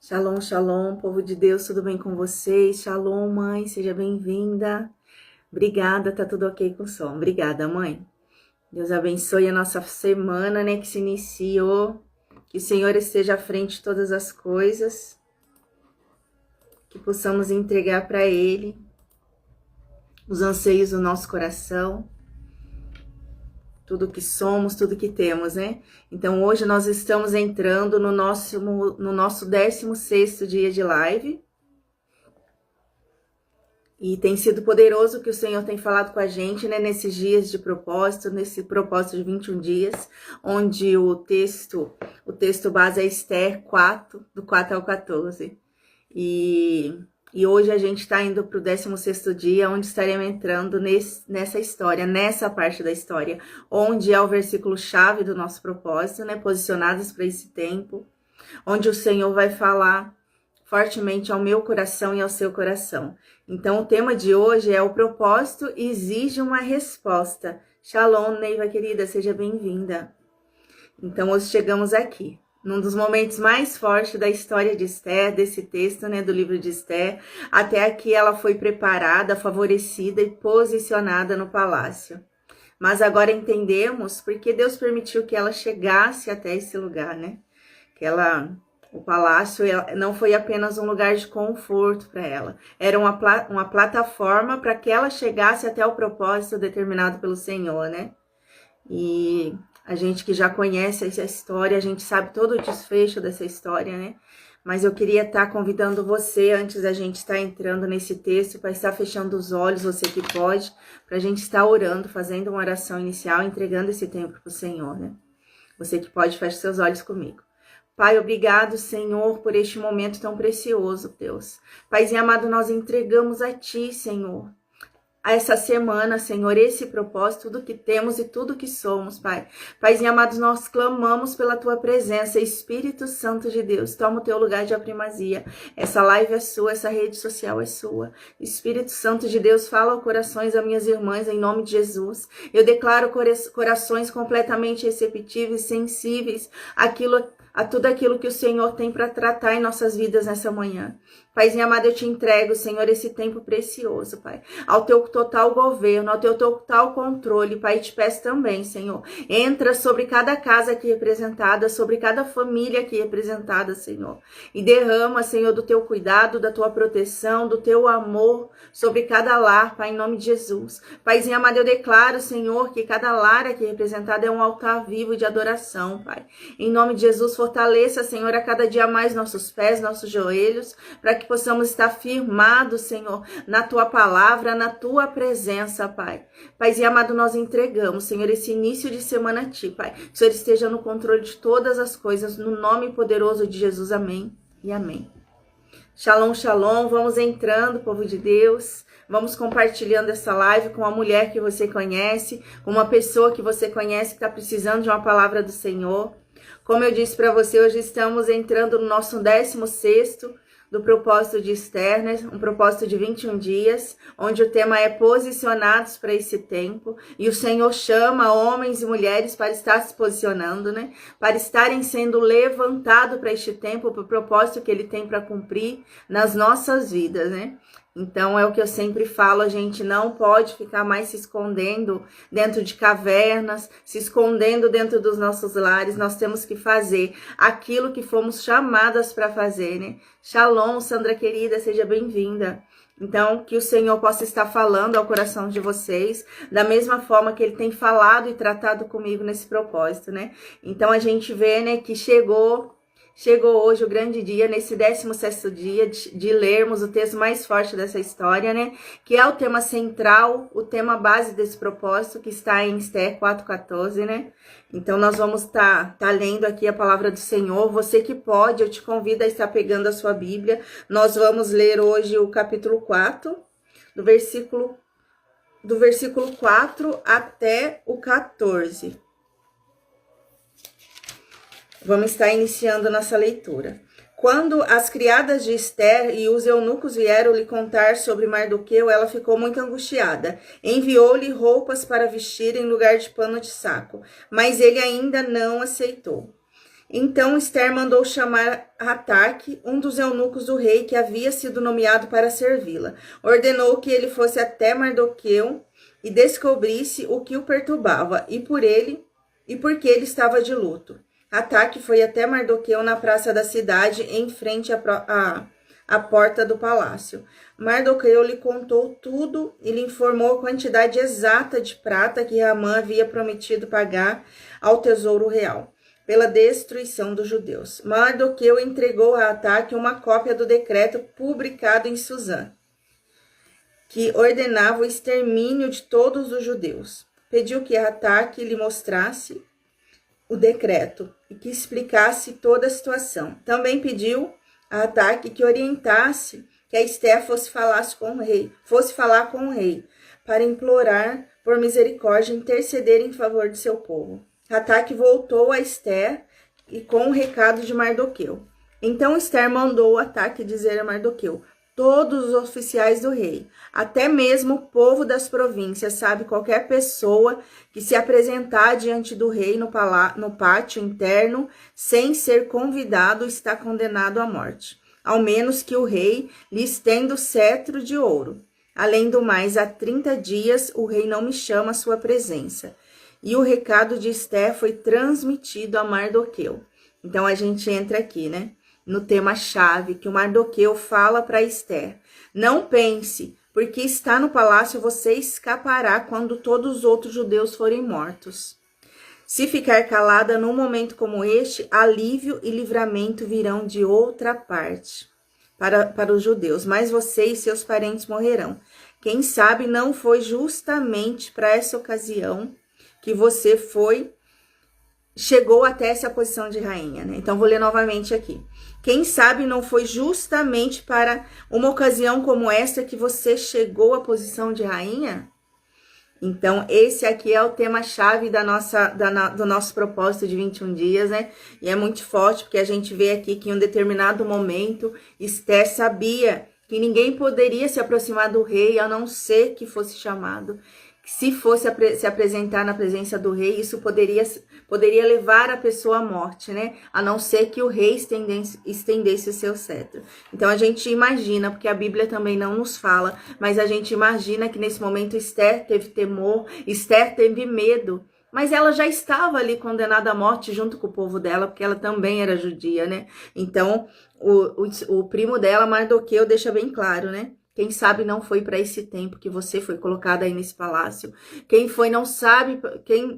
Shalom, shalom, povo de Deus, tudo bem com vocês? Shalom, mãe, seja bem-vinda. Obrigada, tá tudo ok com o som. Obrigada, mãe. Deus abençoe a nossa semana, né, que se iniciou. Que o Senhor esteja à frente de todas as coisas. Que possamos entregar para Ele os anseios do nosso coração. Tudo que somos, tudo que temos, né? Então, hoje nós estamos entrando no nosso 16º dia de live. E tem sido poderoso o que o Senhor tem falado com a gente, né? Nesses dias de propósito, nesse propósito de 21 dias, onde o texto base é Esther 4, do 4 ao 14. E hoje a gente está indo para o 16º dia, onde estaremos entrando nessa história, nessa parte da história, onde é o versículo-chave do nosso propósito, né? Posicionados para esse tempo, onde o Senhor vai falar fortemente ao meu coração e ao seu coração. Então, o tema de hoje é o propósito exige uma resposta. Shalom, Neiva querida, seja bem-vinda. Então, hoje chegamos aqui, num dos momentos mais fortes da história de Esther, desse texto, né, do livro de Esther. Até aqui ela foi preparada, favorecida e posicionada no palácio. Mas agora entendemos porque Deus permitiu que ela chegasse até esse lugar, né? O palácio não foi apenas um lugar de conforto para ela, era uma plataforma para que ela chegasse até o propósito determinado pelo Senhor, né? E a gente que já conhece essa história, a gente sabe todo o desfecho dessa história, né? Mas eu queria estar convidando você, antes da gente estar entrando nesse texto, para estar fechando os olhos, você que pode, para a gente estar orando, fazendo uma oração inicial, entregando esse tempo para o Senhor, né? Você que pode, feche seus olhos comigo. Pai, obrigado, Senhor, por este momento tão precioso, Deus. Paizinho amado, nós entregamos a Ti, Senhor, a essa semana, Senhor, esse propósito, tudo que temos e tudo que somos, Pai. Paizinho amado, nós clamamos pela Tua presença, Espírito Santo de Deus, toma o Teu lugar de primazia. Essa live é sua, essa rede social é sua. Espírito Santo de Deus, fala aos corações das minhas irmãs, em nome de Jesus. Eu declaro corações completamente receptivos, sensíveis a tudo aquilo que o Senhor tem para tratar em nossas vidas nessa manhã. Paizinho amado, eu te entrego, Senhor, esse tempo precioso, Pai, ao teu total governo, ao teu total controle, Pai, te peço também, Senhor, entra sobre cada casa aqui representada, sobre cada família aqui representada, Senhor, e derrama, Senhor, do teu cuidado, da tua proteção, do teu amor sobre cada lar, Pai, em nome de Jesus. Paizinho amado, eu declaro, Senhor, que cada lar aqui representado é um altar vivo de adoração, Pai. Em nome de Jesus, fortaleça, Senhor, a cada dia mais nossos pés, nossos joelhos, para que possamos estar firmados, Senhor, na Tua palavra, na Tua presença, Pai. Paizinho amado, nós entregamos, Senhor, esse início de semana a Ti, Pai. Que o Senhor esteja no controle de todas as coisas, no nome poderoso de Jesus, amém e amém. Shalom, shalom, vamos entrando, povo de Deus. Vamos compartilhando essa live com uma mulher que você conhece, com uma pessoa que você conhece que está precisando de uma palavra do Senhor. Como eu disse para você, hoje estamos entrando no nosso 16º do propósito de Esther, né? Um propósito de 21 dias, onde o tema é posicionados para esse tempo, e o Senhor chama homens e mulheres para estar se posicionando, né? Para estarem sendo levantados para este tempo, para o propósito que Ele tem para cumprir nas nossas vidas, né? Então, é o que eu sempre falo, a gente não pode ficar mais se escondendo dentro de cavernas, se escondendo dentro dos nossos lares, nós temos que fazer aquilo que fomos chamadas para fazer, né? Shalom, Sandra querida, seja bem-vinda. Então, que o Senhor possa estar falando ao coração de vocês, da mesma forma que Ele tem falado e tratado comigo nesse propósito, né? Então, a gente vê, né, que chegou hoje o grande dia, nesse 16º dia, de lermos o texto mais forte dessa história, né? Que é o tema central, o tema base desse propósito, que está em Esther 4:14, né? Então, nós vamos estar lendo aqui a palavra do Senhor. Você que pode, eu te convido a estar pegando a sua Bíblia. Nós vamos ler hoje o capítulo 4, do versículo 4 até o 14. Vamos estar iniciando nossa leitura. Quando as criadas de Esther e os eunucos vieram lhe contar sobre Mardoqueu, ela ficou muito angustiada. Enviou-lhe roupas para vestir em lugar de pano de saco, mas ele ainda não aceitou. Então Esther mandou chamar Ataque, um dos eunucos do rei que havia sido nomeado para servi-la. Ordenou que ele fosse até Mardoqueu e descobrisse o que o perturbava e porque ele estava de luto. Ataque foi até Mardoqueu na praça da cidade, em frente à porta do palácio. Mardoqueu lhe contou tudo e lhe informou a quantidade exata de prata que Amã havia prometido pagar ao tesouro real pela destruição dos judeus. Mardoqueu entregou a Ataque uma cópia do decreto publicado em Susã, que ordenava o extermínio de todos os judeus. Pediu que Ataque lhe mostrasse o decreto e que explicasse toda a situação. Também pediu a Ataque que orientasse que a Esther fosse falar com o rei, para implorar por misericórdia e interceder em favor de seu povo. Ataque voltou a Esther e com o recado de Mardoqueu. Então Esther mandou o Ataque dizer a Mardoqueu: todos os oficiais do rei, até mesmo o povo das províncias, sabe, qualquer pessoa que se apresentar diante do rei no pátio interno sem ser convidado está condenado à morte, ao menos que o rei lhe estenda o cetro de ouro. Além do mais, há 30 dias o rei não me chama à sua presença. E o recado de Esther foi transmitido a Mardoqueu. Então a gente entra aqui, né? No tema-chave que o Mardoqueu fala para Esther. Não pense, porque está no palácio você escapará quando todos os outros judeus forem mortos. Se ficar calada num momento como este, alívio e livramento virão de outra parte para os judeus, mas você e seus parentes morrerão. Quem sabe não foi justamente para essa ocasião que você chegou até essa posição de rainha, né? Então, vou ler novamente aqui. Quem sabe não foi justamente para uma ocasião como esta que você chegou à posição de rainha? Então, esse aqui é o tema-chave do nosso propósito de 21 dias, né? E é muito forte, porque a gente vê aqui que em um determinado momento, Esther sabia que ninguém poderia se aproximar do rei, a não ser que fosse chamado. Se fosse se apresentar na presença do rei, isso poderia levar a pessoa à morte, né? A não ser que o rei estendesse o seu cetro. Então a gente imagina, porque a Bíblia também não nos fala, mas a gente imagina que nesse momento Esther teve temor, Esther teve medo, mas ela já estava ali condenada à morte junto com o povo dela, porque ela também era judia, né? Então o primo dela, Mardoqueu, deixa bem claro, né? Quem sabe não foi para esse tempo que você foi colocada aí nesse palácio. Quem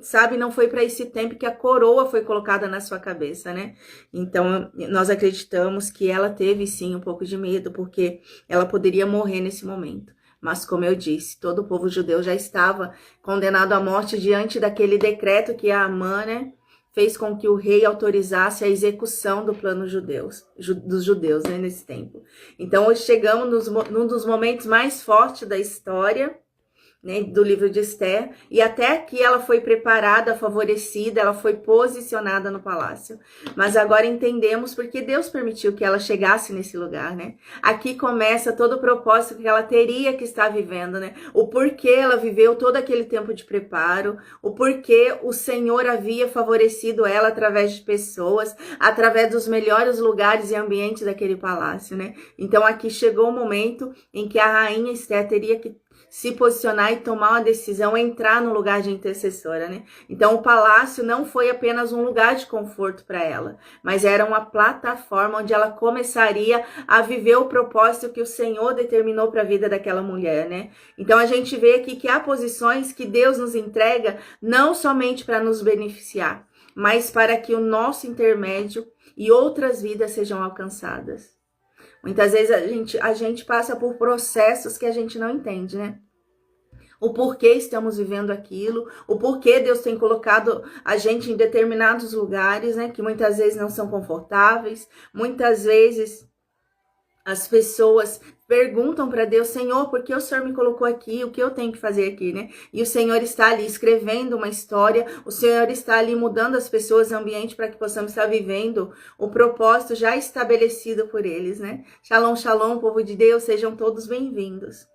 sabe não foi para esse tempo que a coroa foi colocada na sua cabeça, né? Então, nós acreditamos que ela teve sim um pouco de medo, porque ela poderia morrer nesse momento. Mas, como eu disse, todo o povo judeu já estava condenado à morte diante daquele decreto que a Amã, né, fez com que o rei autorizasse a execução do plano dos judeus, né, nesse tempo. Então, hoje chegamos num dos momentos mais fortes da história, né, do livro de Esther, e até aqui ela foi preparada, favorecida, ela foi posicionada no palácio. Mas agora entendemos porque Deus permitiu que ela chegasse nesse lugar, né? Aqui começa todo o propósito que ela teria que estar vivendo, né? O porquê ela viveu todo aquele tempo de preparo, o porquê o Senhor havia favorecido ela através de pessoas, através dos melhores lugares e ambientes daquele palácio, né? Então aqui chegou o momento em que a rainha Esther teria que se posicionar e tomar uma decisão, entrar no lugar de intercessora, né? Então, o palácio não foi apenas um lugar de conforto para ela, mas era uma plataforma onde ela começaria a viver o propósito que o Senhor determinou para a vida daquela mulher, né? Então, a gente vê aqui que há posições que Deus nos entrega não somente para nos beneficiar, mas para que o nosso intermédio e outras vidas sejam alcançadas. Muitas vezes a gente passa por processos que a gente não entende, né? O porquê estamos vivendo aquilo, o porquê Deus tem colocado a gente em determinados lugares, né? Que muitas vezes não são confortáveis, muitas vezes as pessoas perguntam para Deus: Senhor, por que o Senhor me colocou aqui? O que eu tenho que fazer aqui, né? E o Senhor está ali escrevendo uma história, o Senhor está ali mudando as pessoas, o ambiente, para que possamos estar vivendo o propósito já estabelecido por eles, né? Shalom, shalom, povo de Deus, sejam todos bem-vindos.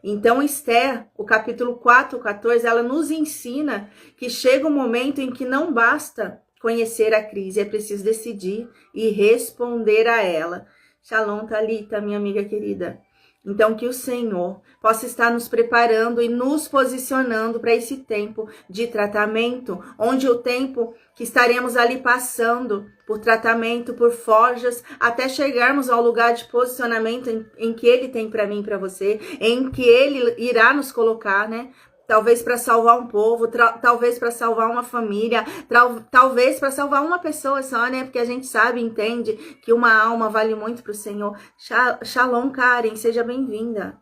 Então, Esther, o capítulo 4, 14, ela nos ensina que chega um momento em que não basta conhecer a crise, é preciso decidir e responder a ela. Shalom, Thalita, minha amiga querida. Então, que o Senhor possa estar nos preparando e nos posicionando para esse tempo de tratamento, onde o tempo que estaremos ali passando por tratamento, por forjas, até chegarmos ao lugar de posicionamento em que Ele tem para mim e para você, em que Ele irá nos colocar, né? Talvez para salvar um povo, talvez para salvar uma família, talvez para salvar uma pessoa só, né? Porque a gente sabe, entende que uma alma vale muito para o Senhor. Shalom, Karen, seja bem-vinda.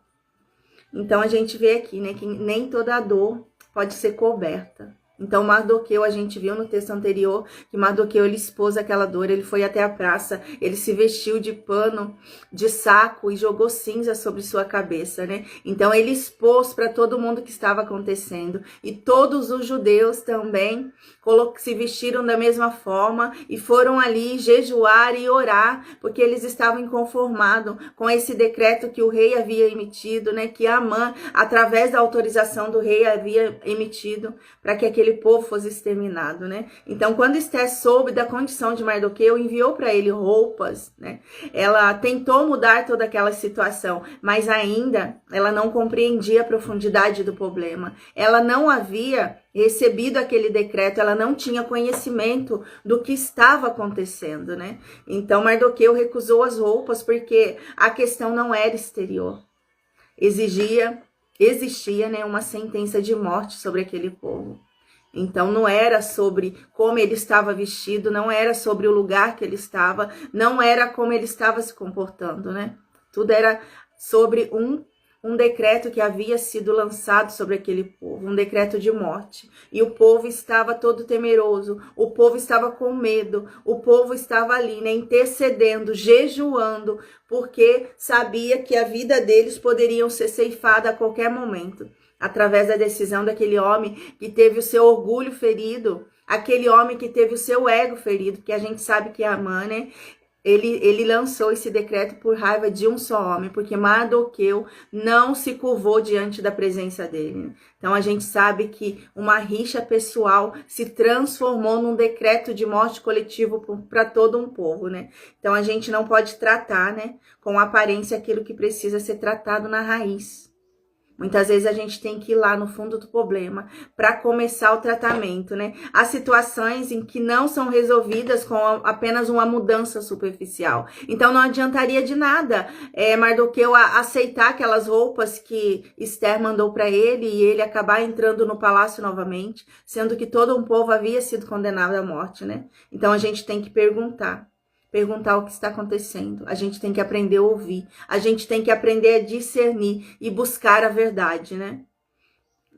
Então a gente vê aqui, né, que nem toda dor pode ser coberta. Então Mardoqueu, a gente viu no texto anterior que Mardoqueu, ele expôs aquela dor, ele foi até a praça, ele se vestiu de pano, de saco e jogou cinza sobre sua cabeça, né? Então ele expôs para todo mundo o que estava acontecendo. E todos os judeus também se vestiram da mesma forma e foram ali jejuar e orar, porque eles estavam inconformados com esse decreto que o rei havia emitido, né? Que Amã, através da autorização do rei, havia emitido para que aquele povo fosse exterminado, né? Então, quando Esther soube da condição de Mardoqueu, enviou para ele roupas, né? Ela tentou mudar toda aquela situação, mas ainda ela não compreendia a profundidade do problema. Ela não havia recebido aquele decreto, ela não tinha conhecimento do que estava acontecendo, né? Então, Mardoqueu recusou as roupas porque a questão não era exterior. Existia, né, uma sentença de morte sobre aquele povo. Então, não era sobre como ele estava vestido, não era sobre o lugar que ele estava, não era como ele estava se comportando, né? Tudo era sobre um decreto que havia sido lançado sobre aquele povo, um decreto de morte. E o povo estava todo temeroso, o povo estava com medo, o povo estava ali, né, intercedendo, jejuando, porque sabia que a vida deles poderia ser ceifada a qualquer momento, através da decisão daquele homem que teve o seu orgulho ferido, aquele homem que teve o seu ego ferido, que a gente sabe que é Amã, né? Ele lançou esse decreto por raiva de um só homem, porque Mardoqueu não se curvou diante da presença dele. Então a gente sabe que uma rixa pessoal se transformou num decreto de morte coletivo para todo um povo, né? Então a gente não pode tratar, né, com aparência aquilo que precisa ser tratado na raiz. Muitas vezes a gente tem que ir lá no fundo do problema para começar o tratamento, né? Há situações em que não são resolvidas com apenas uma mudança superficial. Então não adiantaria de nada Mardoqueu aceitar aquelas roupas que Esther mandou para ele e ele acabar entrando no palácio novamente, sendo que todo um povo havia sido condenado à morte, né? Então a gente tem que perguntar o que está acontecendo. A gente tem que aprender a ouvir. A gente tem que aprender a discernir e buscar a verdade, né?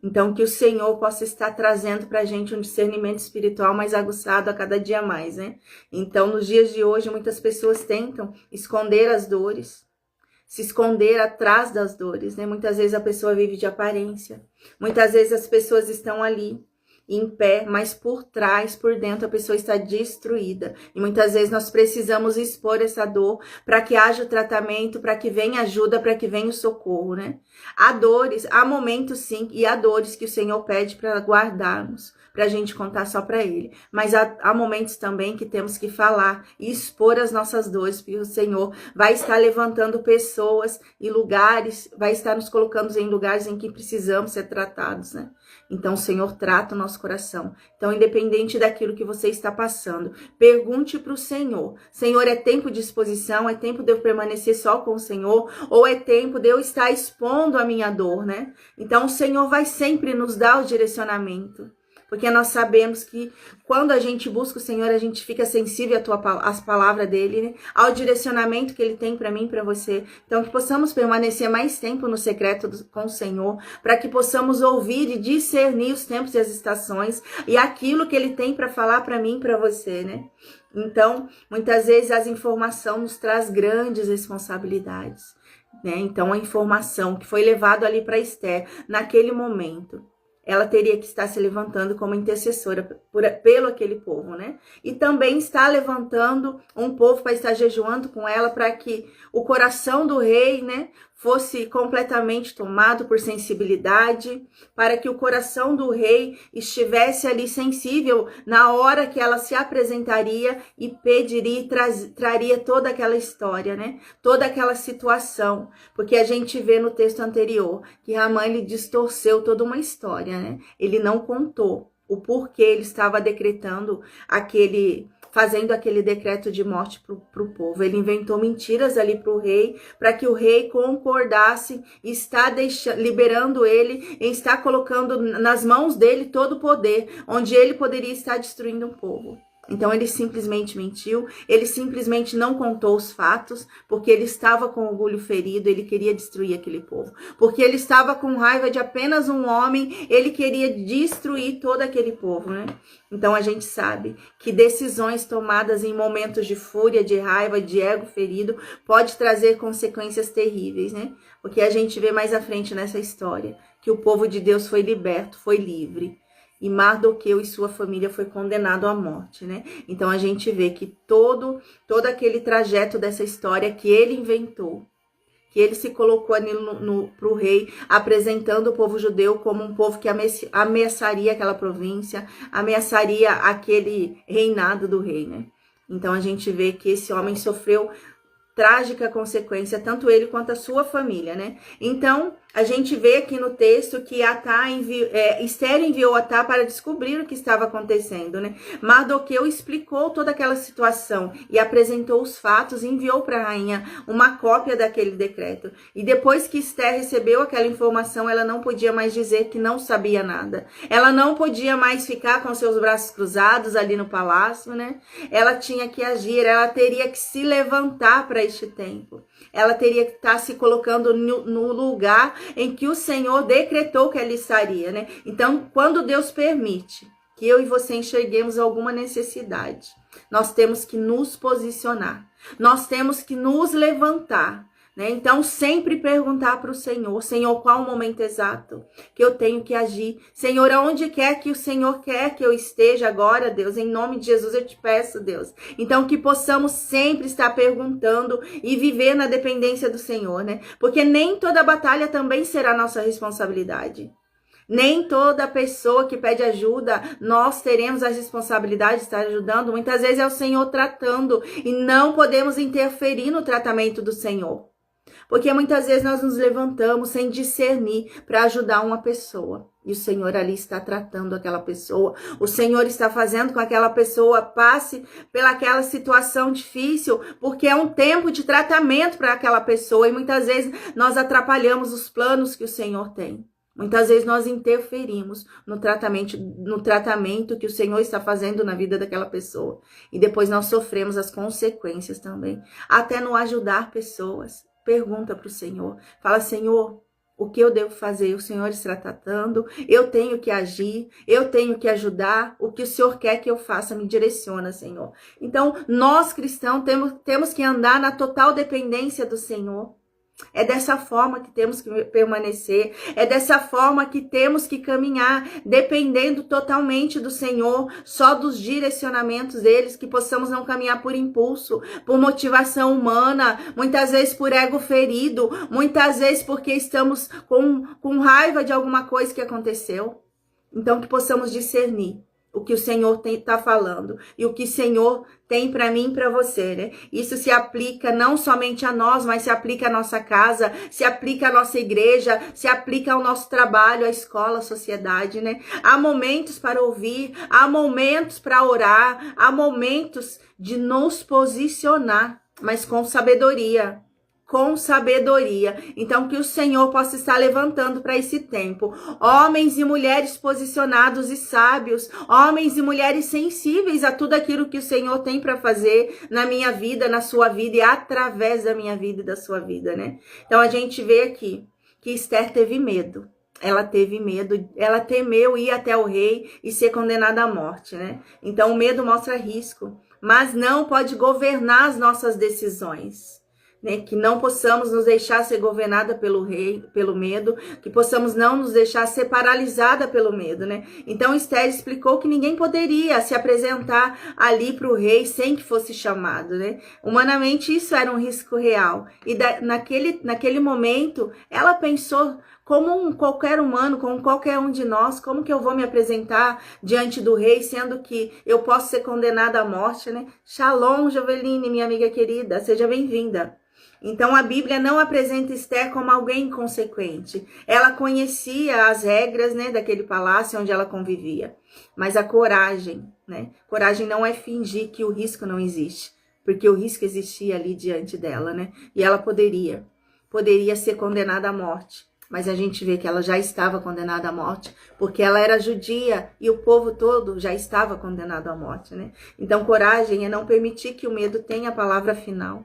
Então, que o Senhor possa estar trazendo para a gente um discernimento espiritual mais aguçado a cada dia mais, né? Então, nos dias de hoje, muitas pessoas tentam esconder as dores, se esconder atrás das dores, né? Muitas vezes a pessoa vive de aparência. Muitas vezes as pessoas estão ali em pé, mas por trás, por dentro, a pessoa está destruída. E muitas vezes nós precisamos expor essa dor para que haja o tratamento, para que venha ajuda, para que venha o socorro, né? Há dores, há momentos sim, e há dores que o Senhor pede para guardarmos, para a gente contar só para Ele. Mas há momentos também que temos que falar e expor as nossas dores, porque o Senhor vai estar levantando pessoas e lugares, vai estar nos colocando em lugares em que precisamos ser tratados, né? Então, o Senhor trata o nosso coração. Então, independente daquilo que você está passando, pergunte para o Senhor. Senhor, é tempo de exposição? É tempo de eu permanecer só com o Senhor? Ou é tempo de eu estar expondo a minha dor, né? Então, o Senhor vai sempre nos dar o direcionamento. Porque nós sabemos que quando a gente busca o Senhor, a gente fica sensível às palavras dele, né? Ao direcionamento que ele tem para mim e para você. Então, que possamos permanecer mais tempo no secreto com o Senhor, para que possamos ouvir e discernir os tempos e as estações e aquilo que ele tem para falar para mim e para você, né? Então, muitas vezes as informações nos traz grandes responsabilidades, né? Então, a informação que foi levada ali para Esther naquele momento, ela teria que estar se levantando como intercessora pelo aquele povo, né? E também está levantando um povo para estar jejuando com ela, para que o coração do rei, né, fosse completamente tomado por sensibilidade, para que o coração do rei estivesse ali sensível na hora que ela se apresentaria e pediria e traria toda aquela história, né? Toda aquela situação, porque a gente vê no texto anterior que Amã ele distorceu toda uma história, né? Ele não contou o porquê ele estava decretando fazendo aquele decreto de morte para o povo. Ele inventou mentiras ali para o rei, para que o rei concordasse e está liberando ele, e está colocando nas mãos dele todo o poder, onde ele poderia estar destruindo um povo. Então ele simplesmente mentiu, ele simplesmente não contou os fatos, porque ele estava com orgulho ferido, ele queria destruir aquele povo. Porque ele estava com raiva de apenas um homem, ele queria destruir todo aquele povo, né? Então a gente sabe que decisões tomadas em momentos de fúria, de raiva, de ego ferido, pode trazer consequências terríveis, né? Porque a gente vê mais à frente nessa história que o povo de Deus foi liberto, foi livre. E Mardoqueu e sua família foi condenado à morte, né? Então a gente vê que todo aquele trajeto dessa história que ele inventou, que ele se colocou ali para o rei, apresentando o povo judeu como um povo que ameaçaria aquela província, ameaçaria aquele reinado do rei, né? Então a gente vê que esse homem sofreu trágica consequência, tanto ele quanto a sua família, né? Então, a gente vê aqui no texto que Esther enviou Atá para descobrir o que estava acontecendo, né? Mardoqueu explicou toda aquela situação e apresentou os fatos e enviou para a rainha uma cópia daquele decreto. E depois que Esther recebeu aquela informação, ela não podia mais dizer que não sabia nada. Ela não podia mais ficar com seus braços cruzados ali no palácio, né? Ela tinha que agir, ela teria que se levantar para este tempo. Ela teria que estar se colocando no lugar em que o Senhor decretou que ela estaria, né? Então, quando Deus permite que eu e você enxerguemos alguma necessidade, nós temos que nos posicionar, nós temos que nos levantar, né? Então, sempre perguntar para o Senhor, Senhor, qual o momento exato que eu tenho que agir? Senhor, aonde quer que o Senhor quer que eu esteja agora, Deus? Em nome de Jesus eu te peço, Deus. Então, que possamos sempre estar perguntando e viver na dependência do Senhor, né? Porque nem toda batalha também será nossa responsabilidade. Nem toda pessoa que pede ajuda, nós teremos a responsabilidade de estar ajudando. Muitas vezes é o Senhor tratando e não podemos interferir no tratamento do Senhor. Porque muitas vezes nós nos levantamos sem discernir para ajudar uma pessoa. E o Senhor ali está tratando aquela pessoa. O Senhor está fazendo com que aquela pessoa passe pelaquela situação difícil, porque é um tempo de tratamento para aquela pessoa. E muitas vezes nós atrapalhamos os planos que o Senhor tem. Muitas vezes nós interferimos no tratamento que o Senhor está fazendo na vida daquela pessoa. E depois nós sofremos as consequências também. Até no ajudar pessoas. Pergunta para o Senhor. Fala, Senhor, o que eu devo fazer? O Senhor está tratando. Eu tenho que agir. Eu tenho que ajudar. O que o Senhor quer que eu faça? Me direciona, Senhor. Então, nós cristãos temos que andar na total dependência do Senhor. É dessa forma que temos que permanecer, é dessa forma que temos que caminhar, dependendo totalmente do Senhor, só dos direcionamentos deles, que possamos não caminhar por impulso, por motivação humana, muitas vezes por ego ferido, muitas vezes porque estamos com raiva de alguma coisa que aconteceu. Então que possamos discernir o que o Senhor está falando e o que o Senhor tem para mim e para você, né? Isso se aplica não somente a nós, mas se aplica à nossa casa, se aplica à nossa igreja, se aplica ao nosso trabalho, à escola, à sociedade, né? Há momentos para ouvir, há momentos para orar, há momentos de nos posicionar, mas com sabedoria. Com sabedoria. Então, que o Senhor possa estar levantando para esse tempo homens e mulheres posicionados e sábios, homens e mulheres sensíveis a tudo aquilo que o Senhor tem para fazer na minha vida, na sua vida e através da minha vida e da sua vida, né? Então, a gente vê aqui que Esther teve medo. Ela teve medo, ela temeu ir até o rei e ser condenada à morte, né? Então, o medo mostra risco, mas não pode governar as nossas decisões. né, que não possamos nos deixar ser governada pelo medo, que possamos não nos deixar ser paralisada pelo medo, né? Então Esther explicou que ninguém poderia se apresentar ali para o rei sem que fosse chamado, né? Humanamente isso era um risco real. E naquele momento ela pensou como qualquer humano, como qualquer um de nós, como que eu vou me apresentar diante do rei, sendo que eu posso ser condenada à morte, né? Shalom, Joveline, minha amiga querida, seja bem-vinda. Então a Bíblia não apresenta Esther como alguém inconsequente. Ela conhecia as regras, né, daquele palácio onde ela convivia. Mas a coragem, né? Coragem não é fingir que o risco não existe, porque o risco existia ali diante dela, né? E ela poderia ser condenada à morte. Mas a gente vê que ela já estava condenada à morte, porque ela era judia e o povo todo já estava condenado à morte, né? Então coragem é não permitir que o medo tenha a palavra final.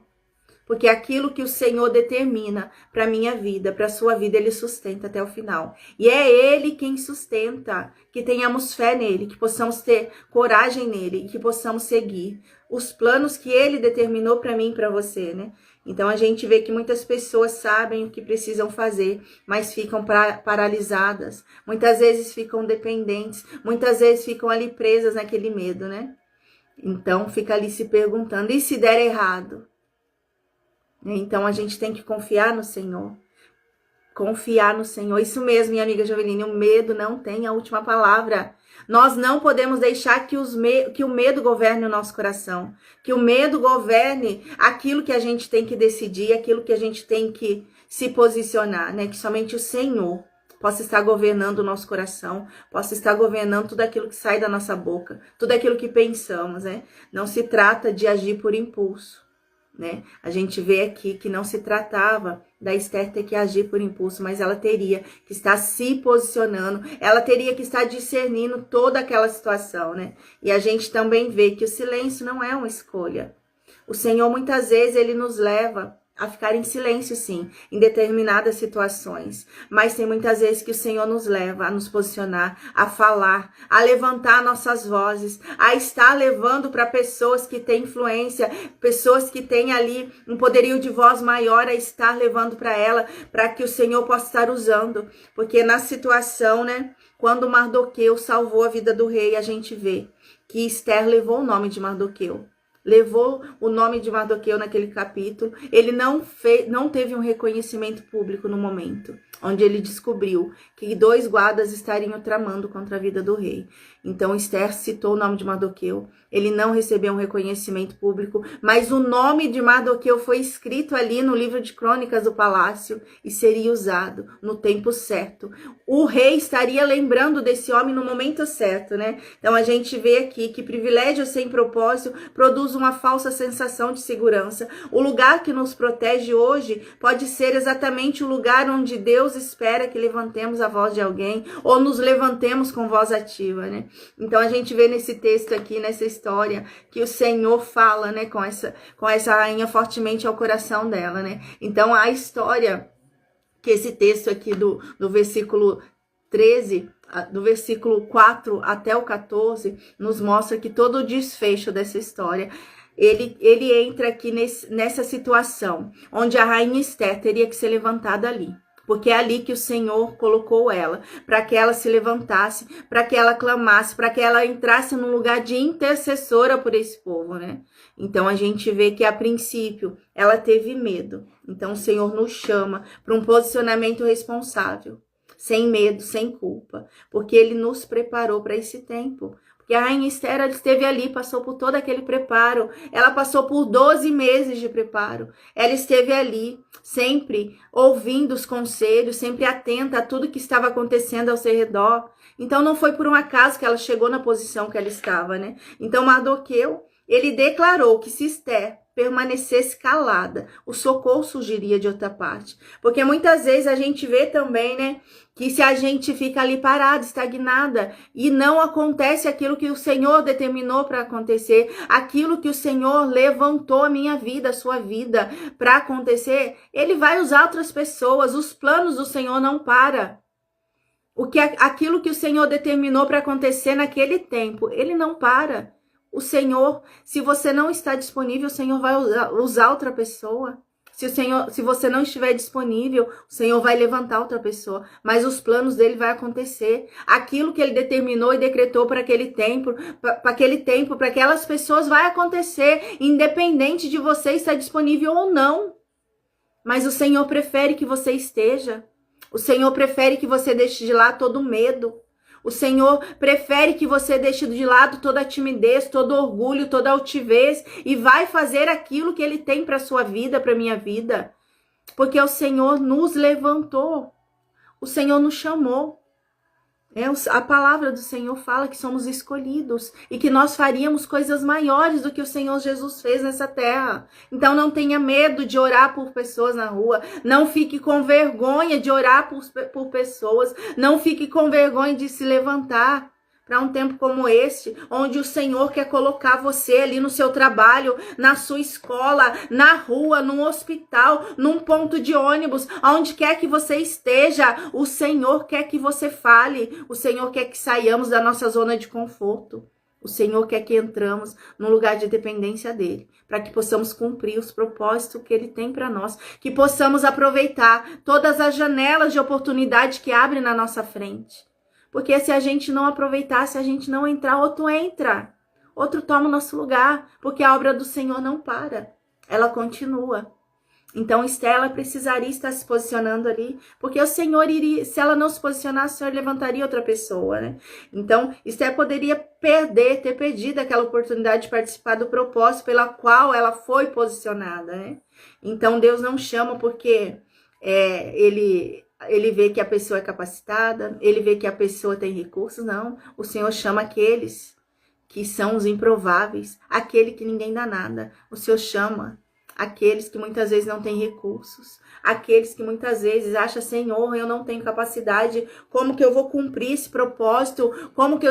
Porque aquilo que o Senhor determina para a minha vida, para a sua vida, Ele sustenta até o final. E é Ele quem sustenta, que tenhamos fé nele, que possamos ter coragem nele, que possamos seguir os planos que Ele determinou para mim e para você, né? Então a gente vê que muitas pessoas sabem o que precisam fazer, mas ficam paralisadas. Muitas vezes ficam dependentes, muitas vezes ficam ali presas naquele medo, né? Então fica ali se perguntando, e se der errado? Então a gente tem que confiar no Senhor. Confiar no Senhor. Isso mesmo, minha amiga Joveline, o medo não tem a última palavra. Nós não podemos deixar que o medo governe o nosso coração. Que o medo governe aquilo que a gente tem que decidir, aquilo que a gente tem que se posicionar, né? Que somente o Senhor possa estar governando o nosso coração, possa estar governando tudo aquilo que sai da nossa boca, tudo aquilo que pensamos, né? Não se trata de agir por impulso. Né? A gente vê aqui que não se tratava da Esther ter que agir por impulso, mas ela teria que estar se posicionando, ela teria que estar discernindo toda aquela situação, né? E a gente também vê que o silêncio não é uma escolha. O Senhor muitas vezes ele nos leva a ficar em silêncio, sim, em determinadas situações. Mas tem muitas vezes que o Senhor nos leva a nos posicionar, a falar, a levantar nossas vozes, a estar levando para pessoas que têm influência, pessoas que têm ali um poderio de voz maior, a estar levando para ela, para que o Senhor possa estar usando. Porque na situação, né, quando Mardoqueu salvou a vida do rei, a gente vê que Esther levou o nome de Mardoqueu. Levou o nome de Mardoqueu naquele capítulo. Ele não teve um reconhecimento público no momento, onde ele descobriu que 2 guardas estariam tramando contra a vida do rei. Então Esther citou o nome de Mardoqueu. Ele não recebeu um reconhecimento público, mas o nome de Mardoqueu foi escrito ali no livro de crônicas do palácio e seria usado no tempo certo. O rei estaria lembrando desse homem no momento certo, né? Então a gente vê aqui que privilégio sem propósito produz uma falsa sensação de segurança. O lugar que nos protege hoje pode ser exatamente o lugar onde Deus espera que levantemos a voz de alguém ou nos levantemos com voz ativa, né? Então a gente vê nesse texto aqui, nessa história, que o Senhor fala, né, com essa rainha fortemente ao coração dela, né? Então a história, que esse texto aqui do versículo 13, do versículo 4 até o 14, nos mostra que todo o desfecho dessa história, ele entra aqui nessa situação, onde a rainha Esther teria que ser levantada ali. Porque é ali que o Senhor colocou ela, para que ela se levantasse, para que ela clamasse, para que ela entrasse num lugar de intercessora por esse povo, né? Então a gente vê que a princípio ela teve medo. Então o Senhor nos chama para um posicionamento responsável, sem medo, sem culpa, porque Ele nos preparou para esse tempo. Porque a rainha Esther esteve ali, passou por todo aquele preparo. Ela passou por 12 meses de preparo. Ela esteve ali, sempre ouvindo os conselhos, sempre atenta a tudo que estava acontecendo ao seu redor. Então não foi por um acaso que ela chegou na posição que ela estava, né? Então Mardoqueu, ele declarou que se Esther permanecesse calada, o socorro surgiria de outra parte. Porque muitas vezes a gente vê também, né, que se a gente fica ali parada, estagnada, e não acontece aquilo que o Senhor determinou para acontecer, aquilo que o Senhor levantou a minha vida, a sua vida, para acontecer, Ele vai usar outras pessoas. Os planos do Senhor não param. Aquilo que o Senhor determinou para acontecer naquele tempo, Ele não para. O Senhor, se você não está disponível, o Senhor vai usar outra pessoa. Se você não estiver disponível, o Senhor vai levantar outra pessoa, mas os planos dele vai acontecer. Aquilo que ele determinou e decretou para aquele tempo, para aquelas pessoas vai acontecer, independente de você estar disponível ou não. Mas o Senhor prefere que você esteja. O Senhor prefere que você deixe de lado todo o medo. O Senhor prefere que você deixe de lado toda a timidez, todo o orgulho, toda a altivez e vai fazer aquilo que Ele tem para a sua vida, para a minha vida. Porque o Senhor nos levantou. O Senhor nos chamou. A palavra do Senhor fala que somos escolhidos e que nós faríamos coisas maiores do que o Senhor Jesus fez nessa terra. Então não tenha medo de orar por pessoas na rua, não fique com vergonha de orar por pessoas, não fique com vergonha de se levantar para um tempo como este, onde o Senhor quer colocar você ali no seu trabalho, na sua escola, na rua, num hospital, num ponto de ônibus, aonde quer que você esteja, o Senhor quer que você fale, o Senhor quer que saiamos da nossa zona de conforto, o Senhor quer que entramos num lugar de dependência dEle, para que possamos cumprir os propósitos que Ele tem para nós, que possamos aproveitar todas as janelas de oportunidade que abrem na nossa frente. Porque se a gente não aproveitar, se a gente não entrar, outro entra. Outro toma o nosso lugar. Porque a obra do Senhor não para. Ela continua. Então, Esther, ela precisaria estar se posicionando ali. Porque o Senhor iria, se ela não se posicionasse, o Senhor levantaria outra pessoa, né? Então, Esther poderia ter perdido aquela oportunidade de participar do propósito pela qual ela foi posicionada, né? Então, Deus não chama porque ele vê que a pessoa é capacitada, ele vê que a pessoa tem recursos, não. O Senhor chama aqueles que são os improváveis, aquele que ninguém dá nada. O Senhor chama aqueles que muitas vezes não têm recursos, aqueles que muitas vezes acham, Senhor, eu não tenho capacidade, como que eu vou cumprir esse propósito, como que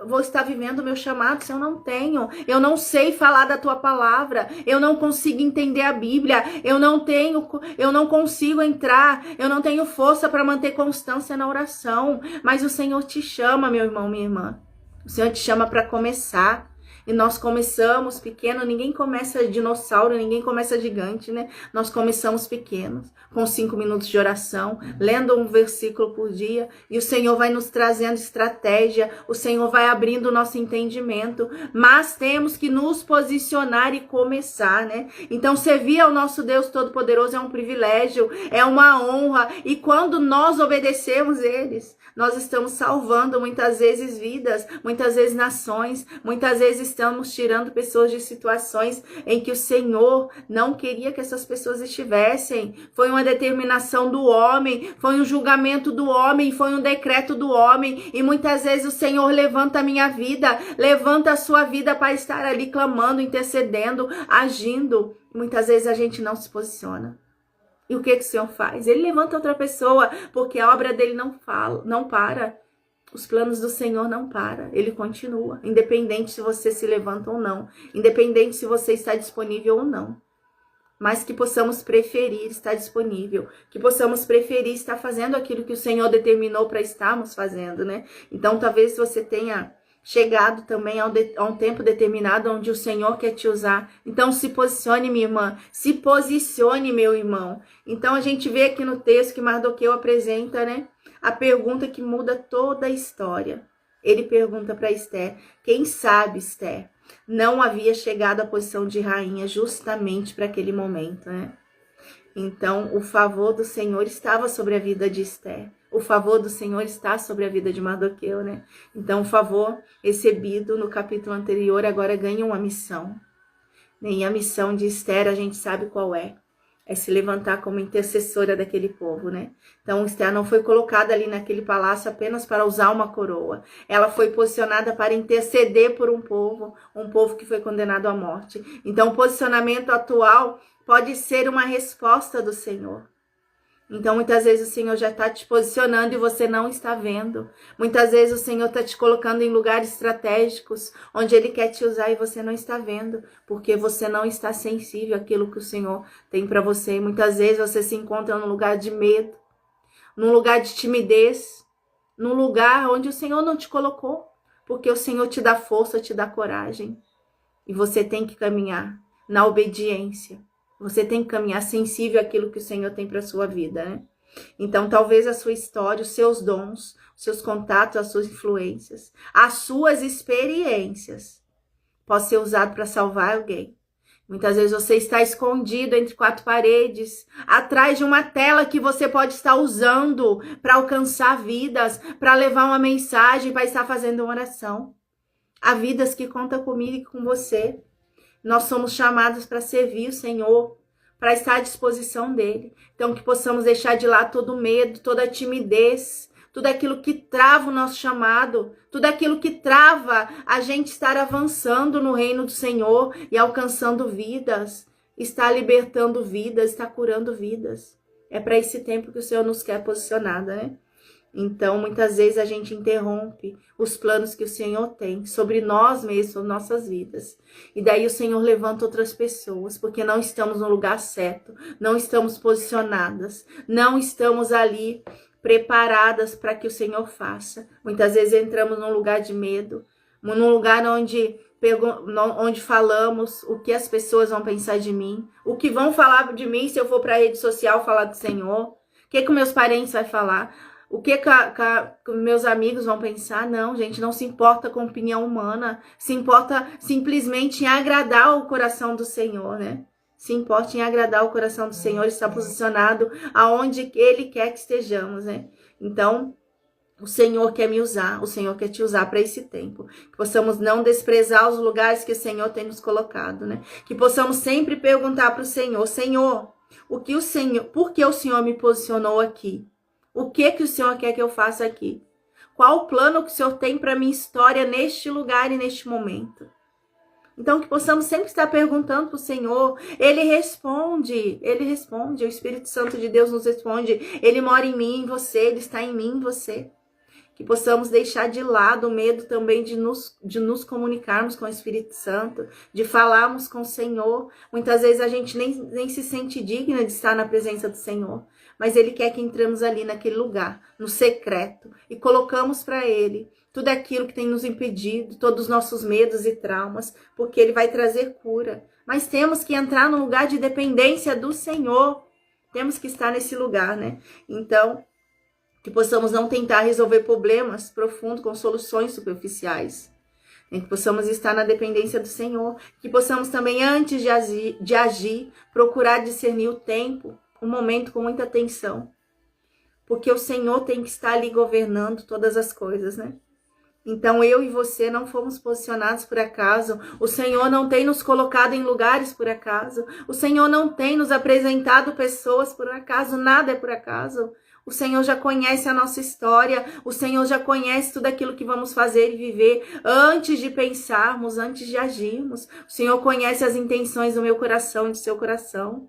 vou estar vivendo o meu chamado se eu não tenho, eu não sei falar da tua palavra, eu não consigo entender a Bíblia, eu não consigo entrar, eu não tenho força para manter constância na oração, mas o Senhor te chama, meu irmão, minha irmã, o Senhor te chama para começar. E nós começamos pequeno, ninguém começa dinossauro, ninguém começa gigante, né? Nós começamos pequenos, com 5 minutos de oração, lendo um versículo por dia, e o Senhor vai nos trazendo estratégia, o Senhor vai abrindo o nosso entendimento, mas temos que nos posicionar e começar, né? Então, servir ao nosso Deus Todo-Poderoso é um privilégio, é uma honra, e quando nós obedecemos eles, nós estamos salvando muitas vezes vidas, muitas vezes nações, muitas vezes estamos tirando pessoas de situações em que o Senhor não queria que essas pessoas estivessem. Foi uma determinação do homem, foi um julgamento do homem, foi um decreto do homem. E muitas vezes o Senhor levanta a minha vida, levanta a sua vida para estar ali clamando, intercedendo, agindo. Muitas vezes a gente não se posiciona. E o que o Senhor faz? Ele levanta outra pessoa, porque a obra dele não para. Os planos do Senhor não param, ele continua, independente se você se levanta ou não, independente se você está disponível ou não. Mas que possamos preferir estar disponível, que possamos preferir estar fazendo aquilo que o Senhor determinou para estarmos fazendo, né? Então, talvez você tenha chegado também a um tempo determinado onde o Senhor quer te usar. Então, se posicione, minha irmã, se posicione, meu irmão. Então, a gente vê aqui no texto que Mardoqueu apresenta, né? A pergunta que muda toda a história. Ele pergunta para Esther, quem sabe, Esther, não havia chegado à posição de rainha justamente para aquele momento, né? Então, o favor do Senhor estava sobre a vida de Esther. O favor do Senhor está sobre a vida de Mardoqueu, né? Então, o favor recebido no capítulo anterior agora ganha uma missão. E a missão de Esther, a gente sabe qual é. É se levantar como intercessora daquele povo, né? Então, Esther não foi colocada ali naquele palácio apenas para usar uma coroa. Ela foi posicionada para interceder por um povo que foi condenado à morte. Então, o posicionamento atual pode ser uma resposta do Senhor. Então, muitas vezes o Senhor já está te posicionando e você não está vendo. Muitas vezes o Senhor está te colocando em lugares estratégicos, onde Ele quer te usar e você não está vendo, porque você não está sensível àquilo que o Senhor tem para você. E muitas vezes você se encontra num lugar de medo, num lugar de timidez, num lugar onde o Senhor não te colocou, porque o Senhor te dá força, te dá coragem. E você tem que caminhar na obediência. Você tem que caminhar sensível àquilo que o Senhor tem para sua vida, né? Então, talvez a sua história, os seus dons, os seus contatos, as suas influências, as suas experiências possam ser usados para salvar alguém. Muitas vezes você está escondido entre quatro paredes, atrás de uma tela que você pode estar usando para alcançar vidas, para levar uma mensagem, para estar fazendo uma oração. Há vidas que contam comigo e com você. Nós somos chamados para servir o Senhor, para estar à disposição dele. Então, que possamos deixar de lado todo medo, toda timidez, tudo aquilo que trava o nosso chamado, tudo aquilo que trava a gente estar avançando no reino do Senhor e alcançando vidas, está libertando vidas, está curando vidas. É para esse tempo que o Senhor nos quer posicionada, né? Então, muitas vezes a gente interrompe os planos que o Senhor tem sobre nós mesmos, sobre nossas vidas. E daí o Senhor levanta outras pessoas, porque não estamos no lugar certo, não estamos posicionadas, não estamos ali preparadas para que o Senhor faça. Muitas vezes entramos num lugar de medo, num lugar onde falamos o que as pessoas vão pensar de mim, o que vão falar de mim se eu for para a rede social falar do Senhor, o que meus parentes vão falar, o que meus amigos vão pensar. Não, gente, não se importa com a opinião humana, se importa simplesmente em agradar o coração do Senhor, né? Se importa em agradar o coração do Senhor, está posicionado aonde Ele quer que estejamos, né? Então, o Senhor quer me usar, o Senhor quer te usar para esse tempo. Que possamos não desprezar os lugares que o Senhor tem nos colocado, né? Que possamos sempre perguntar para o Senhor, Senhor, por que o Senhor me posicionou aqui? O que o Senhor quer que eu faça aqui? Qual o plano que o Senhor tem para minha história neste lugar e neste momento? Então, que possamos sempre estar perguntando para o Senhor. Ele responde, o Espírito Santo de Deus nos responde. Ele mora em mim, em você, ele está em mim, em você. Que possamos deixar de lado o medo também de nos comunicarmos com o Espírito Santo, de falarmos com o Senhor. Muitas vezes a gente nem se sente digna de estar na presença do Senhor, mas Ele quer que entremos ali naquele lugar, no secreto, e colocamos para Ele tudo aquilo que tem nos impedido, todos os nossos medos e traumas, porque Ele vai trazer cura. Mas temos que entrar no lugar de dependência do Senhor. Temos que estar nesse lugar, né? Então, que possamos não tentar resolver problemas profundos com soluções superficiais. Que possamos estar na dependência do Senhor. Que possamos também, antes de agir, procurar discernir o tempo, o momento com muita atenção. Porque o Senhor tem que estar ali governando todas as coisas, né? Então, eu e você não fomos posicionados por acaso. O Senhor não tem nos colocado em lugares por acaso. O Senhor não tem nos apresentado pessoas por acaso. Nada é por acaso. O Senhor já conhece a nossa história. O Senhor já conhece tudo aquilo que vamos fazer e viver antes de pensarmos, antes de agirmos. O Senhor conhece as intenções do meu coração e do seu coração.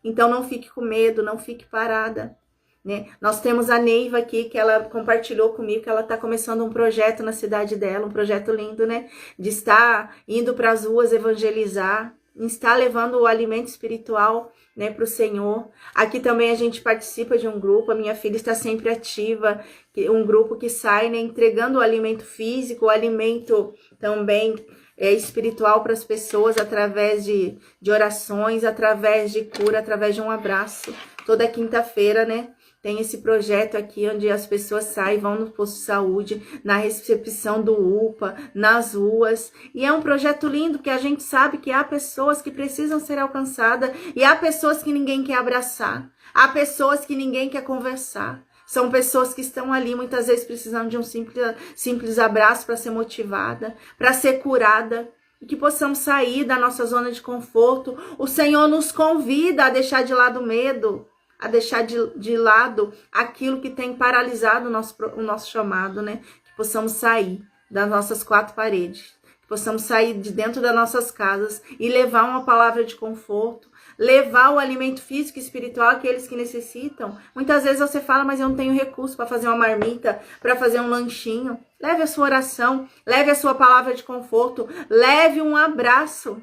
Então, não fique com medo, não fique parada. Né? Nós temos a Neiva aqui, que ela compartilhou comigo que ela está começando um projeto na cidade dela, um projeto lindo, né? De estar indo para as ruas evangelizar, estar levando o alimento espiritual, né, para o Senhor. Aqui também a gente participa de um grupo, a minha filha está sempre ativa, um grupo que sai, né, entregando o alimento físico, o alimento também espiritual para as pessoas, através de orações, através de cura, através de um abraço. Toda quinta-feira, né? Tem esse projeto aqui onde as pessoas saem, vão no posto de saúde, na recepção do UPA, nas ruas. E é um projeto lindo que a gente sabe que há pessoas que precisam ser alcançadas e há pessoas que ninguém quer abraçar. Há pessoas que ninguém quer conversar. São pessoas que estão ali muitas vezes precisando de um simples abraço para ser motivada, para ser curada. E que possamos sair da nossa zona de conforto. O Senhor nos convida a deixar de lado o medo, a deixar de lado aquilo que tem paralisado o nosso chamado, né? Que possamos sair das nossas quatro paredes, que possamos sair de dentro das nossas casas e levar uma palavra de conforto, levar o alimento físico e espiritual àqueles que necessitam. Muitas vezes você fala, mas eu não tenho recurso para fazer uma marmita, para fazer um lanchinho. Leve a sua oração, leve a sua palavra de conforto, leve um abraço.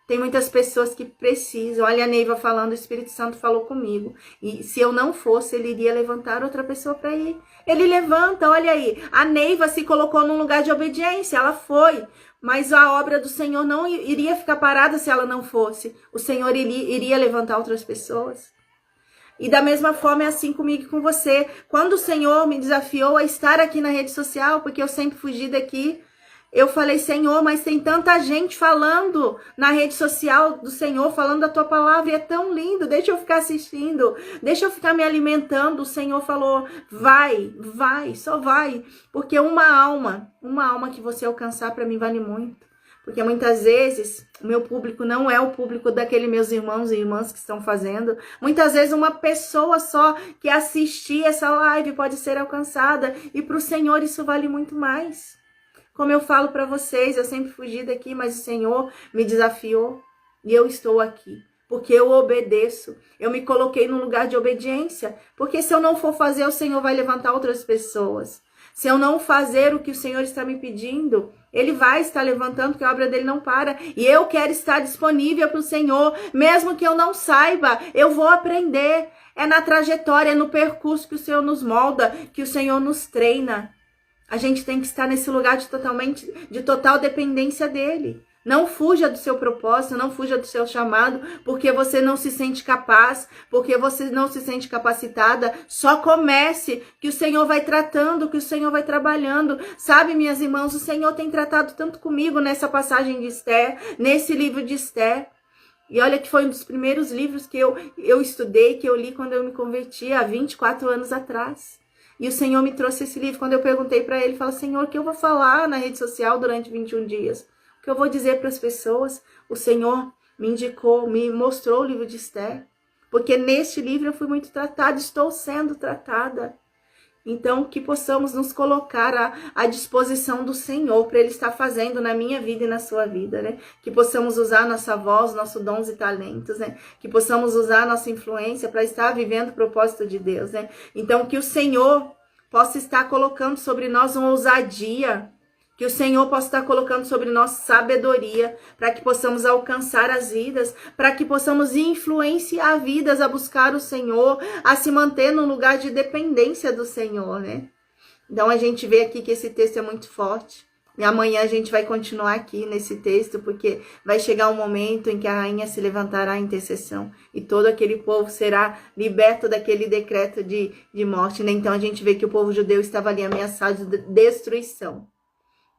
Tem muitas pessoas que precisam. Olha a Neiva falando, o Espírito Santo falou comigo. E se eu não fosse, ele iria levantar outra pessoa para ir. Ele levanta, olha aí. A Neiva se colocou num lugar de obediência, ela foi. Mas a obra do Senhor não iria ficar parada se ela não fosse. O Senhor iria levantar outras pessoas. E da mesma forma é assim comigo e com você. Quando o Senhor me desafiou a estar aqui na rede social, porque eu sempre fugi daqui, eu falei, Senhor, mas tem tanta gente falando na rede social do Senhor, falando da tua palavra, e é tão lindo, deixa eu ficar assistindo, deixa eu ficar me alimentando. O Senhor falou, vai, só vai, porque uma alma que você alcançar para mim vale muito. Porque muitas vezes o meu público não é o público daqueles meus irmãos e irmãs que estão fazendo. Muitas vezes uma pessoa só que assistir essa live pode ser alcançada, e para o Senhor isso vale muito mais. Como eu falo para vocês, eu sempre fugi daqui, mas o Senhor me desafiou e eu estou aqui. Porque eu obedeço, eu me coloquei num lugar de obediência. Porque se eu não for fazer, o Senhor vai levantar outras pessoas. Se eu não fazer o que o Senhor está me pedindo, Ele vai estar levantando, porque a obra dele não para. E eu quero estar disponível para o Senhor, mesmo que eu não saiba, eu vou aprender. É na trajetória, é no percurso que o Senhor nos molda, que o Senhor nos treina. A gente tem que estar nesse lugar de total dependência dele. Não fuja do seu propósito, não fuja do seu chamado, porque você não se sente capaz, porque você não se sente capacitada. Só comece, que o Senhor vai tratando, que o Senhor vai trabalhando. Sabe, minhas irmãs, o Senhor tem tratado tanto comigo nessa passagem de Esther, nesse livro de Esther. E olha que foi um dos primeiros livros que eu estudei, que eu li quando eu me converti, há 24 anos atrás. E o Senhor me trouxe esse livro. Quando eu perguntei para ele, falei, Senhor, o que eu vou falar na rede social durante 21 dias? O que eu vou dizer para as pessoas? O Senhor me indicou, me mostrou o livro de Esther. Porque neste livro eu fui muito tratada, estou sendo tratada. Então, que possamos nos colocar à disposição do Senhor para Ele estar fazendo na minha vida e na sua vida, né? Que possamos usar nossa voz, nossos dons e talentos, né? Que possamos usar nossa influência para estar vivendo o propósito de Deus, né? Então, que o Senhor possa estar colocando sobre nós uma ousadia, que o Senhor possa estar colocando sobre nós sabedoria, para que possamos alcançar as vidas, para que possamos influenciar vidas a buscar o Senhor, a se manter num lugar de dependência do Senhor, né? Então a gente vê aqui que esse texto é muito forte. E amanhã a gente vai continuar aqui nesse texto, porque vai chegar um momento em que a rainha se levantará em intercessão e todo aquele povo será liberto daquele decreto de morte, né? Então a gente vê que o povo judeu estava ali ameaçado de destruição,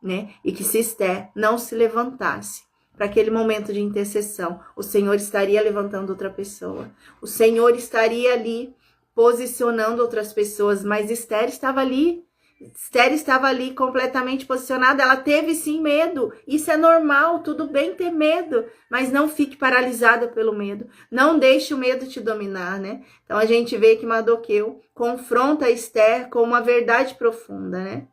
né? E que se Esther não se levantasse para aquele momento de intercessão, o Senhor estaria levantando outra pessoa. O Senhor estaria ali posicionando outras pessoas, mas Esther estava ali. Esther estava ali completamente posicionada. Ela teve sim medo. Isso é normal, tudo bem ter medo, mas não fique paralisada pelo medo. Não deixe o medo te dominar, né? Então a gente vê que Mardoqueu confronta Esther com uma verdade profunda, né?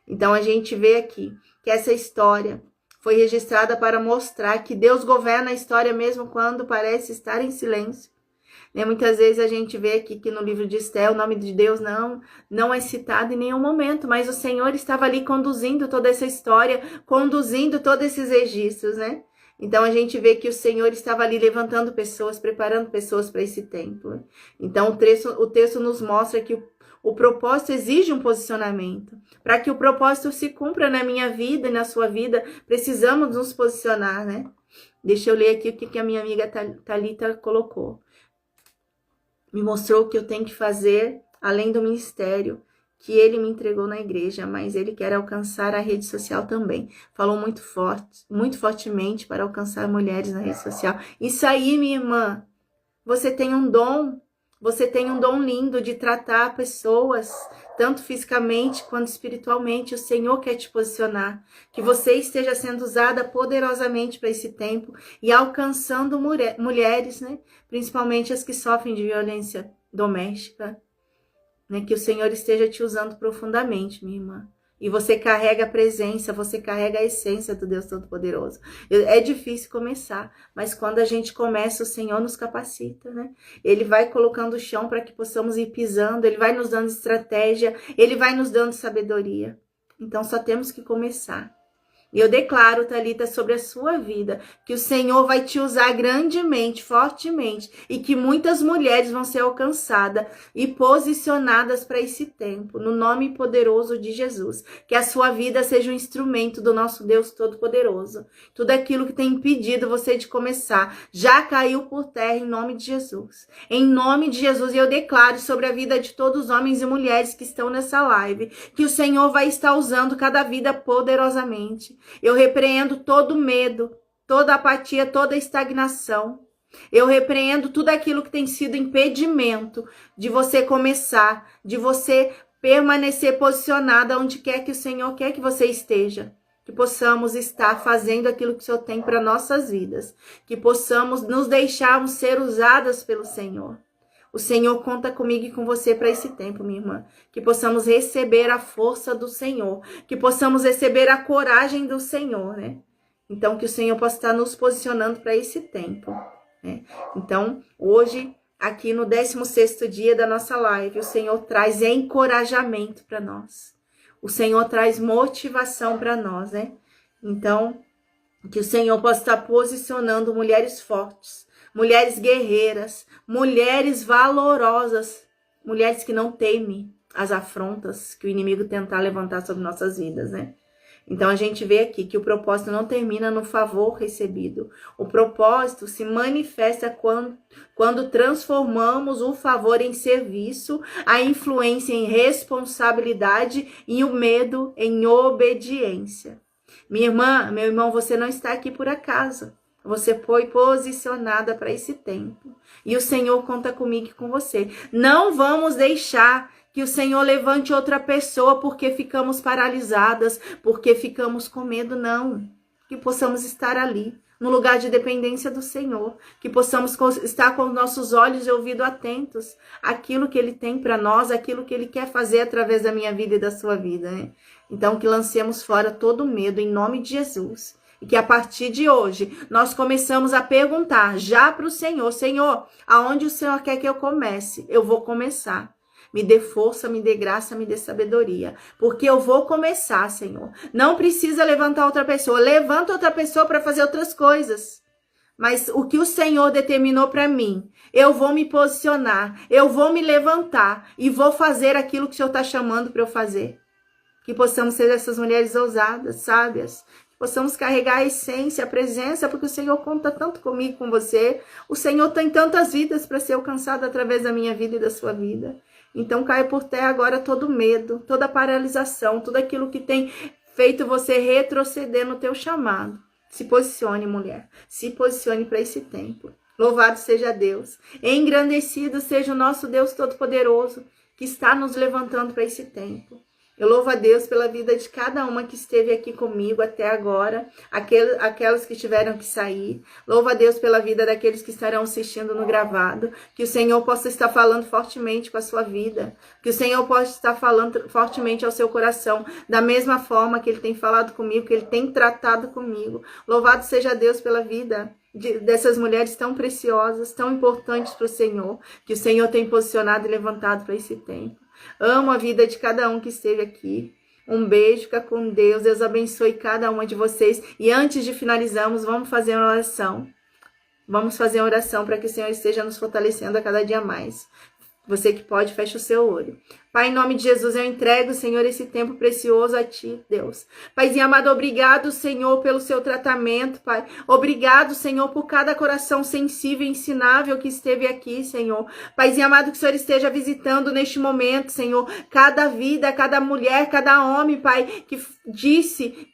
Então a gente vê aqui que essa história foi registrada para mostrar que Deus governa a história mesmo quando parece estar em silêncio. Né? Muitas vezes a gente vê aqui que no livro de Esther o nome de Deus não é citado em nenhum momento, mas o Senhor estava ali conduzindo toda essa história, conduzindo todos esses registros, né? Então a gente vê que o Senhor estava ali levantando pessoas, preparando pessoas para esse tempo. Né? Então o texto nos mostra que o propósito exige um posicionamento. Para que o propósito se cumpra na minha vida e na sua vida, precisamos nos posicionar, né? Deixa eu ler aqui o que a minha amiga Thalita colocou. Me mostrou o que eu tenho que fazer, além do ministério que ele me entregou na igreja, mas ele quer alcançar a rede social também. Falou muito fortemente para alcançar mulheres na rede social. Isso aí, minha irmã, você tem um dom. Você tem um dom lindo de tratar pessoas, tanto fisicamente quanto espiritualmente. O Senhor quer te posicionar. Que você esteja sendo usada poderosamente para esse tempo e alcançando mulheres, né? Principalmente as que sofrem de violência doméstica. Né? Que o Senhor esteja te usando profundamente, minha irmã. E você carrega a presença, você carrega a essência do Deus Todo-Poderoso. É difícil começar, mas quando a gente começa, o Senhor nos capacita, né? Ele vai colocando o chão para que possamos ir pisando, Ele vai nos dando estratégia, Ele vai nos dando sabedoria. Então, só temos que começar. E eu declaro, Thalita, sobre a sua vida, que o Senhor vai te usar grandemente, fortemente, e que muitas mulheres vão ser alcançadas e posicionadas para esse tempo, no nome poderoso de Jesus. Que a sua vida seja um instrumento do nosso Deus Todo-Poderoso. Tudo aquilo que tem impedido você de começar, já caiu por terra em nome de Jesus. Em nome de Jesus, eu declaro sobre a vida de todos os homens e mulheres que estão nessa live, que o Senhor vai estar usando cada vida poderosamente. Eu repreendo todo medo, toda apatia, toda estagnação. Eu repreendo tudo aquilo que tem sido impedimento de você começar, de você permanecer posicionada onde quer que o Senhor quer que você esteja. Que possamos estar fazendo aquilo que o Senhor tem para nossas vidas. Que possamos nos deixarmos ser usadas pelo Senhor. O Senhor conta comigo e com você para esse tempo, minha irmã. Que possamos receber a força do Senhor. Que possamos receber a coragem do Senhor, né? Então, que o Senhor possa estar nos posicionando para esse tempo, né? Então, hoje, aqui no 16º dia da nossa live, o Senhor traz encorajamento para nós. O Senhor traz motivação para nós, né? Então, que o Senhor possa estar posicionando mulheres fortes, mulheres guerreiras, mulheres valorosas, mulheres que não temem as afrontas que o inimigo tentar levantar sobre nossas vidas, né? Então a gente vê aqui que o propósito não termina no favor recebido. O propósito se manifesta quando transformamos o favor em serviço, a influência em responsabilidade e o medo em obediência. Minha irmã, meu irmão, você não está aqui por acaso. Você foi posicionada para esse tempo. E o Senhor conta comigo e com você. Não vamos deixar que o Senhor levante outra pessoa porque ficamos paralisadas, porque ficamos com medo, não. Que possamos estar ali, no lugar de dependência do Senhor. Que possamos estar com nossos olhos e ouvidos atentos àquilo que Ele tem para nós, aquilo que Ele quer fazer através da minha vida e da sua vida, né? Então, que lancemos fora todo medo em nome de Jesus. E que a partir de hoje, nós começamos a perguntar já para o Senhor, Senhor, aonde o Senhor quer que eu comece? Eu vou começar. Me dê força, me dê graça, me dê sabedoria. Porque eu vou começar, Senhor. Não precisa levantar outra pessoa. Levanta outra pessoa para fazer outras coisas. Mas o que o Senhor determinou para mim, eu vou me posicionar, eu vou me levantar e vou fazer aquilo que o Senhor está chamando para eu fazer. Que possamos ser essas mulheres ousadas, sábias. Possamos carregar a essência, a presença, porque o Senhor conta tanto comigo, com você. O Senhor tem tantas vidas para ser alcançado através da minha vida e da sua vida. Então cai por terra agora todo medo, toda paralisação, tudo aquilo que tem feito você retroceder no teu chamado. Se posicione, mulher. Se posicione para esse tempo. Louvado seja Deus. Engrandecido seja o nosso Deus Todo-Poderoso, que está nos levantando para esse tempo. Eu louvo a Deus pela vida de cada uma que esteve aqui comigo até agora, aquelas que tiveram que sair. Louvo a Deus pela vida daqueles que estarão assistindo no gravado. Que o Senhor possa estar falando fortemente com a sua vida. Que o Senhor possa estar falando fortemente ao seu coração, da mesma forma que Ele tem falado comigo, que Ele tem tratado comigo. Louvado seja Deus pela vida dessas mulheres tão preciosas, tão importantes para o Senhor, que o Senhor tem posicionado e levantado para esse tempo. Amo a vida de cada um que esteve aqui. Um beijo, fica com Deus. Deus abençoe cada uma de vocês. E antes de finalizarmos, vamos fazer uma oração. Vamos fazer uma oração para que o Senhor esteja nos fortalecendo a cada dia mais. Você que pode, fecha o seu olho. Pai, em nome de Jesus, eu entrego, Senhor, esse tempo precioso a Ti, Deus. Paizinho amado, obrigado, Senhor, pelo seu tratamento, Pai. Obrigado, Senhor, por cada coração sensível e ensinável que esteve aqui, Senhor. Paizinho amado, que o Senhor esteja visitando neste momento, Senhor, cada vida, cada mulher, cada homem, Pai, que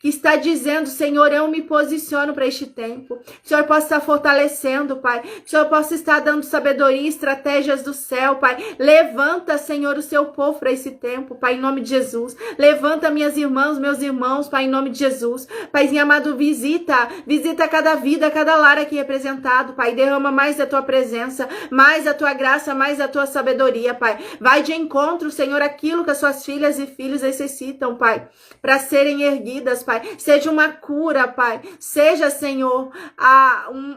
está dizendo, Senhor, eu me posiciono para este tempo. Que o Senhor possa estar fortalecendo, Pai. Que o Senhor possa estar dando sabedoria e estratégias do céu, Pai. Levanta, Senhor, o seu povo para esse tempo, Pai, em nome de Jesus. Levanta minhas irmãs, meus irmãos, Pai, em nome de Jesus. Paizinho amado, visita cada vida, cada lar aqui representado, Pai. Derrama mais da tua presença, mais da tua graça, mais da tua sabedoria, Pai. Vai de encontro, Senhor, aquilo que as suas filhas e filhos necessitam, Pai, para serem erguidas, Pai. Seja uma cura, Pai. Seja, Senhor,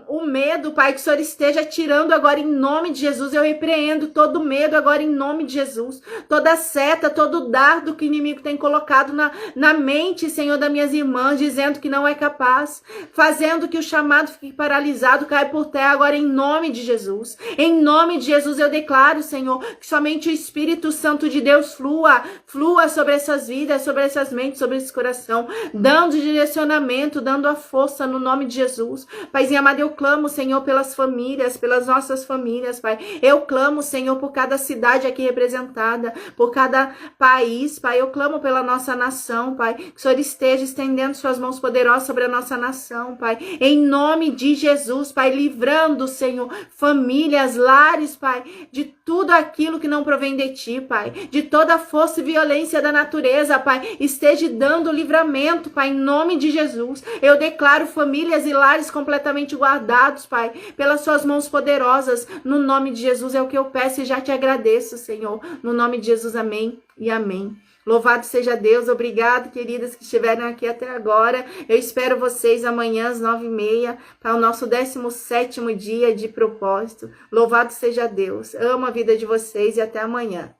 o medo, Pai, que o Senhor esteja tirando agora em nome de Jesus. Eu repreendo todo medo agora em nome de Jesus. Toda seta, todo dardo que o inimigo tem colocado na mente, Senhor, das minhas irmãs, dizendo que não é capaz, fazendo que o chamado fique paralisado, caia por terra agora em nome de Jesus. Em nome de Jesus eu declaro, Senhor, que somente o Espírito Santo de Deus flua sobre essas vidas, sobre essas mentes, sobre esse coração, dando direcionamento, dando a força no nome de Jesus. Paizinho amado, eu clamo, Senhor, pelas famílias, pelas nossas famílias, Pai. Eu clamo, Senhor, por cada cidade aqui representada, por cada país, Pai. Eu clamo pela nossa nação, Pai. Que o Senhor esteja estendendo suas mãos poderosas sobre a nossa nação, Pai. Em nome de Jesus, Pai, livrando, Senhor, famílias, lares, Pai, de tudo aquilo que não provém de Ti, Pai. De toda força e violência da natureza, Pai. Esteja dando livramento, Pai, em nome de Jesus. Eu declaro famílias e lares completamente guardados, Pai, pelas suas mãos poderosas. No nome de Jesus é o que eu peço e já te agradeço, Senhor. No nome de Jesus, amém e amém. Louvado seja Deus. Obrigado, queridas que estiveram aqui até agora. Eu espero vocês amanhã às 9h30 para o nosso 17º dia de propósito. Louvado seja Deus. Amo a vida de vocês e até amanhã.